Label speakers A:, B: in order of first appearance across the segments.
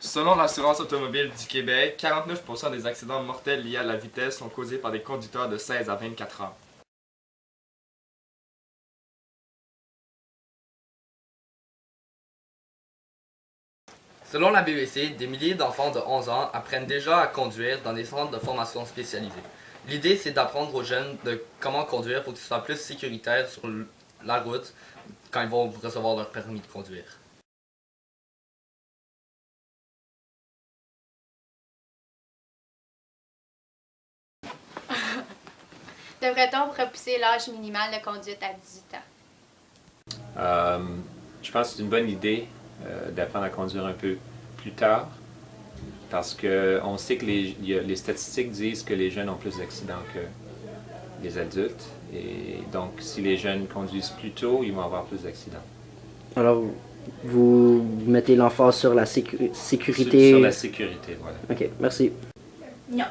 A: Selon l'assurance automobile du Québec, 49% des accidents mortels liés à la vitesse sont causés par des conducteurs de 16 à 24 ans.
B: Selon la BBC, des milliers d'enfants de 11 ans apprennent déjà à conduire dans des centres de formation spécialisés. L'idée, c'est d'apprendre aux jeunes de comment conduire pour qu'ils soient plus sécuritaires sur la route quand ils vont recevoir leur permis de conduire.
C: Devrait-on repousser l'âge minimal de conduite à 18 ans?
D: Je pense que c'est une bonne idée d'apprendre à conduire un peu plus tard parce qu'on sait que les statistiques disent que les jeunes ont plus d'accidents que les adultes et donc si les jeunes conduisent plus tôt, ils vont avoir plus d'accidents.
E: Alors, vous mettez l'emphase sur la sécurité?
D: Sur la sécurité, voilà.
E: Ok, merci.
F: No.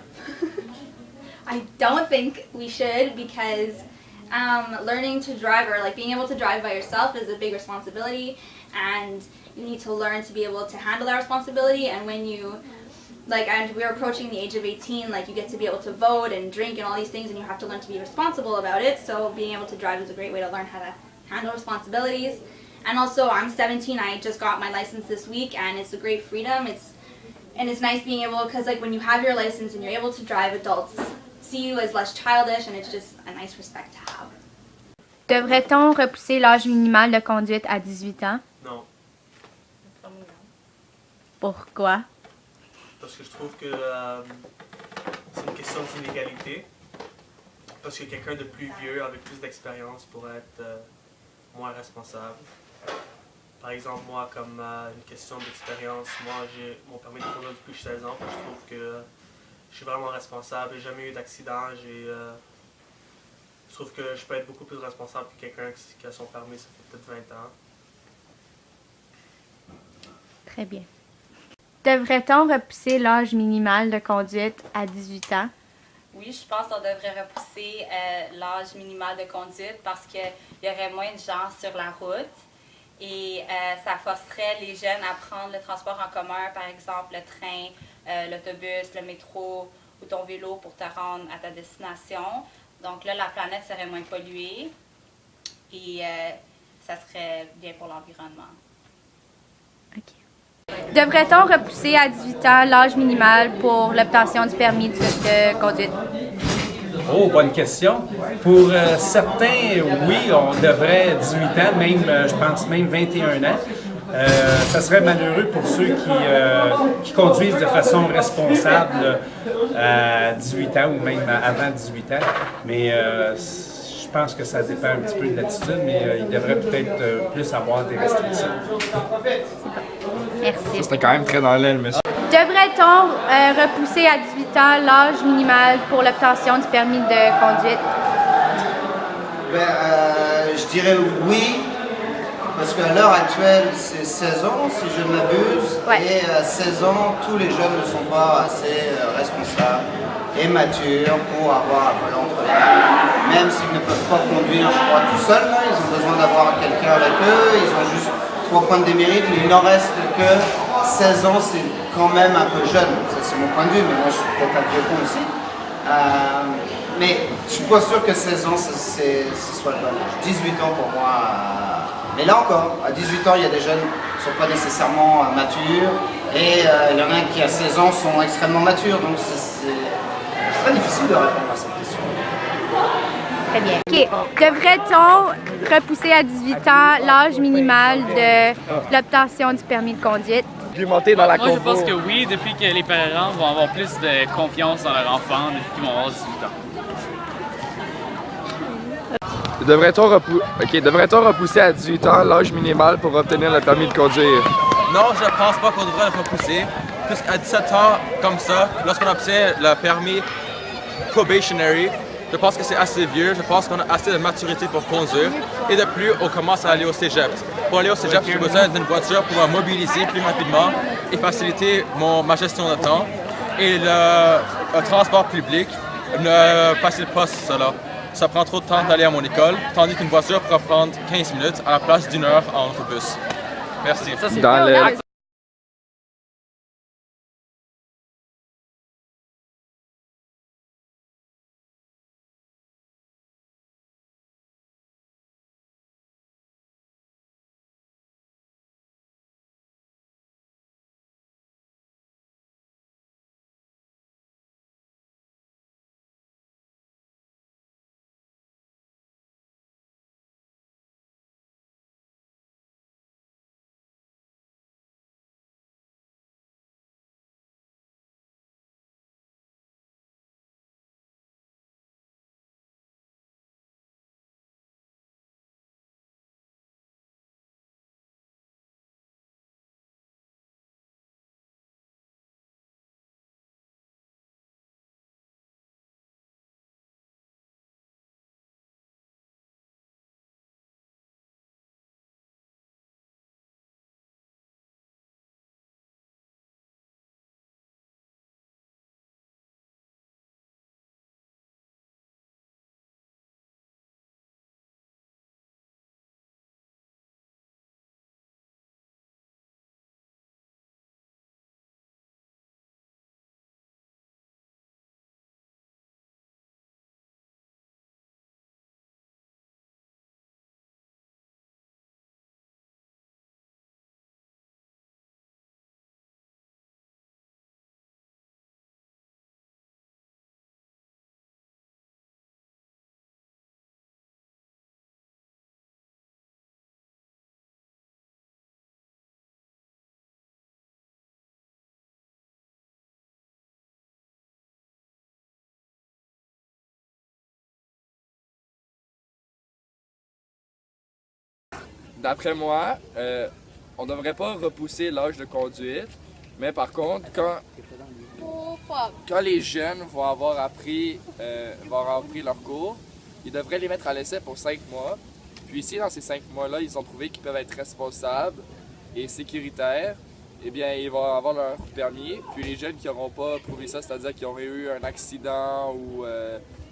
F: I don't think we should because learning to drive or like being able to drive by yourself is a big responsibility and you need to learn to be able to handle that responsibility, and when you and we're approaching the age of 18, like you get to be able to vote and drink and all these things and you have to learn to be responsible about it, so being able to drive is a great way to learn how to handle responsibilities. And also I'm 17, I just got my license this week and it's a great freedom. It's nice being able, because like when you have your license and you're able to drive, adults see you as less childish and it's just a nice respect to have.
C: Devrait-on repousser l'âge minimal de conduite à 18 ans?
G: Non.
C: Pourquoi?
G: Parce que je trouve que c'est une question d'inégalité. Parce que quelqu'un de plus vieux, avec plus d'expérience, pourrait être moins responsable. Par exemple, moi, comme une question d'expérience, moi j'ai mon permis de conduire depuis que j'ai 16 ans, puis je trouve que je suis vraiment responsable, j'ai jamais eu d'accident, je trouve que je peux être beaucoup plus responsable que quelqu'un qui a son permis, ça fait peut-être 20 ans.
C: Très bien. Devrait-on repousser l'âge minimal de conduite à 18 ans?
H: Oui, je pense qu'on devrait repousser l'âge minimal de conduite parce qu'il y aurait moins de gens sur la route et ça forcerait les jeunes à prendre le transport en commun, par exemple le train, l'autobus, le métro ou ton vélo pour te rendre à ta destination. Donc là, la planète serait moins polluée et ça serait bien pour l'environnement.
C: OK. Devrait-on repousser à 18 ans l'âge minimal pour l'obtention du permis de conduite?
I: Oh, bonne question. Pour certains, oui, on devrait 18 ans, même, je pense même 21 ans. Ça serait malheureux pour ceux qui conduisent de façon responsable à 18 ans ou même avant 18 ans. Mais je pense que ça dépend un petit peu de l'attitude, mais il devrait peut-être plus avoir des restrictions.
C: Merci.
A: Ça, c'était quand même très dans l'aile, monsieur.
C: Devrait-on repousser à 18 ans l'âge minimal pour l'obtention du permis de conduite?
J: Je dirais oui, parce qu'à l'heure actuelle, c'est 16 ans, si je ne m'abuse, et à 16 ans, tous les jeunes ne sont pas assez responsables et matures pour avoir un volant entre les mains. Même s'ils ne peuvent pas conduire, je crois, tout seuls, ils ont besoin d'avoir quelqu'un avec eux, ils ont juste 3 points de démérite, mais il n'en reste que 16 ans, c'est quand même un peu jeune. Ça, c'est mon point de vue, mais moi, je suis peut-être un vieux con aussi. Mais je suis pas sûr que 16 ans, ce soit le bon âge. 18 ans pour moi. Mais là encore, à 18 ans, il y a des jeunes qui ne sont pas nécessairement matures. Et il y en a qui, à 16 ans, sont extrêmement matures. Donc c'est très difficile de répondre à cette question.
C: Très bien. OK. Devrait-on repousser à 18 ans l'âge minimal de l'obtention du permis de conduite?
A: Monter dans la
K: Moi, je pense que oui, depuis que les parents vont avoir plus de confiance dans leur enfant, depuis qu'ils vont avoir 18 ans.
A: Devrait-on repousser à 18 ans l'âge minimal pour obtenir le permis de conduire?
L: Non, je pense pas qu'on devrait le repousser. Puisqu'à 17 ans, comme ça, lorsqu'on obtient le permis probationary, je pense que c'est assez vieux, je pense qu'on a assez de maturité pour conduire. Et de plus, on commence à aller au cégep. Pour aller au cégep, j'ai besoin d'une voiture pour me mobiliser plus rapidement et faciliter ma gestion de temps. Et le transport public ne facilite pas cela. Ça prend trop de temps d'aller à mon école, tandis qu'une voiture pourra prendre 15 minutes à la place d'1 heure en autobus. Merci.
A: Dans
M: d'après moi, on ne devrait pas repousser l'âge de conduite, mais par contre, quand les jeunes vont avoir appris leur cours, ils devraient les mettre à l'essai pour 5 mois. Puis ici, dans ces 5 mois-là, ils ont prouvé qu'ils peuvent être responsables et sécuritaires. Eh bien, ils vont avoir leur permis. Puis les jeunes qui n'auront pas prouvé ça, c'est-à-dire qu'ils auraient eu un accident ou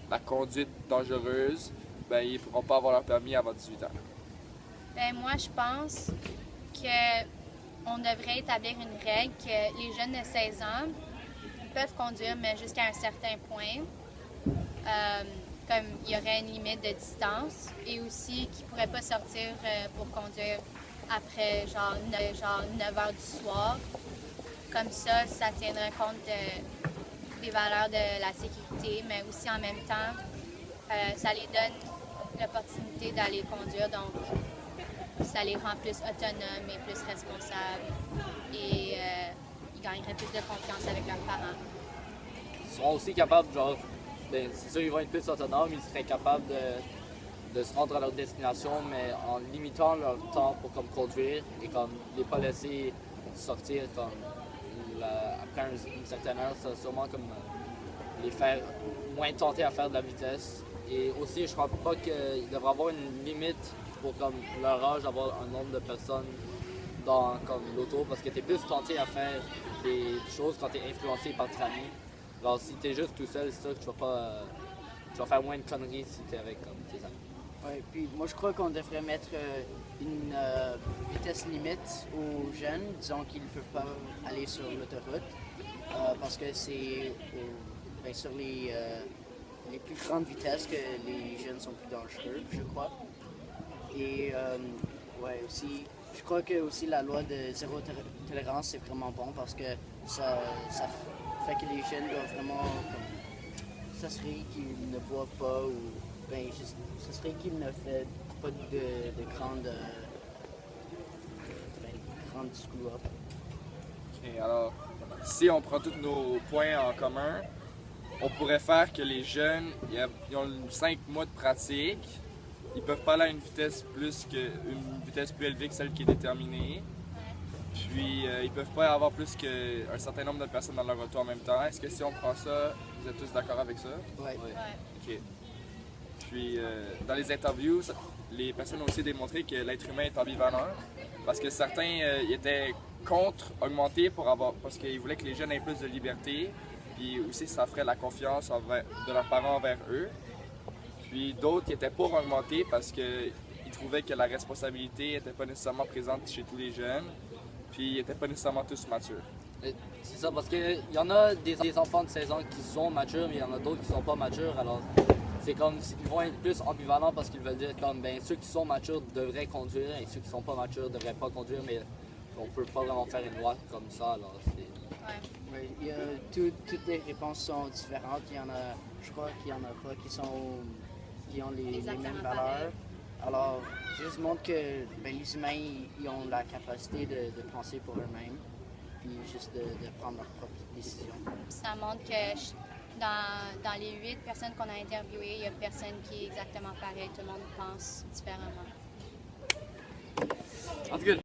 M: la conduite dangereuse, ben, ils ne pourront pas avoir leur permis avant 18 ans.
C: Ben, moi, je pense qu'on devrait établir une règle que les jeunes de 16 ans peuvent conduire, mais jusqu'à un certain point. Comme il y aurait une limite de distance et aussi qu'ils ne pourraient pas sortir pour conduire après genre 9 heures du soir. Comme ça tiendrait compte des valeurs de la sécurité, mais aussi en même temps, ça les donne l'opportunité d'aller conduire, donc ça les rend plus autonomes et plus responsables et ils gagneraient plus de confiance avec leurs parents.
N: Ils seront aussi capables, genre, c'est sûr, ils vont être plus autonomes, ils seraient capables de se rendre à leur destination, mais en limitant leur temps pour conduire et les pas laisser sortir après une certaine heure, ça va sûrement les faire moins tenter à faire de la vitesse. Et aussi, je crois pas qu'il devrait avoir une limite pour leur âge, avoir un nombre de personnes dans l'auto, parce que tu es plus tenté à faire des choses quand tu es influencé par tes amis. Alors si tu es juste tout seul, c'est sûr que tu vas faire moins de conneries si tu es avec tes amis.
E: Ouais, puis moi je crois qu'on devrait mettre une vitesse limite aux jeunes, disons qu'ils ne peuvent pas aller sur l'autoroute, parce que c'est sur les plus grandes vitesses que les jeunes sont plus dangereux, je crois. Et ouais, aussi, je crois que aussi la loi de zéro tolérance c'est vraiment bon parce que ça fait que les jeunes doivent vraiment s'assurer qu'ils ne boivent pas ou s'assurer qu'ils ne font pas de grandes screw-up.
M: Okay, alors, si on prend tous nos points en commun, on pourrait faire que les jeunes ils ont 5 mois de pratique, ils peuvent pas aller à une vitesse plus élevée que celle qui est déterminée. Puis ils peuvent pas avoir plus qu'un certain nombre de personnes dans leur auto en même temps. Est-ce que si on prend ça, vous êtes tous d'accord avec ça?
E: Oui.
M: Ok. Puis dans les interviews, les personnes ont aussi démontré que l'être humain est ambivalent. Parce que certains étaient contre augmenter parce qu'ils voulaient que les jeunes aient plus de liberté. Puis aussi ça ferait la confiance de leurs parents envers eux. Puis d'autres qui étaient pour augmenter parce qu'ils trouvaient que la responsabilité n'était pas nécessairement présente chez tous les jeunes. Puis ils n'étaient pas nécessairement tous matures.
N: C'est ça, parce qu'il y en a des enfants de 16 ans qui sont matures, mais il y en a d'autres qui ne sont pas matures. Alors, c'est comme ils vont être plus ambivalents parce qu'ils veulent dire ceux qui sont matures devraient conduire et ceux qui ne sont pas matures ne devraient pas conduire, mais on ne peut pas vraiment faire une loi comme ça. Alors,
E: Oui, toutes les réponses sont différentes. Je crois qu'il y en a pas qui ont les mêmes valeurs. Alors, juste montre que les humains ils ont la capacité de penser pour eux-mêmes, puis juste de prendre leurs propres décisions.
C: Ça montre que dans les 8 personnes qu'on a interviewées, il n'y a personne qui est exactement pareil. Tout le monde pense différemment.
N: En tout cas,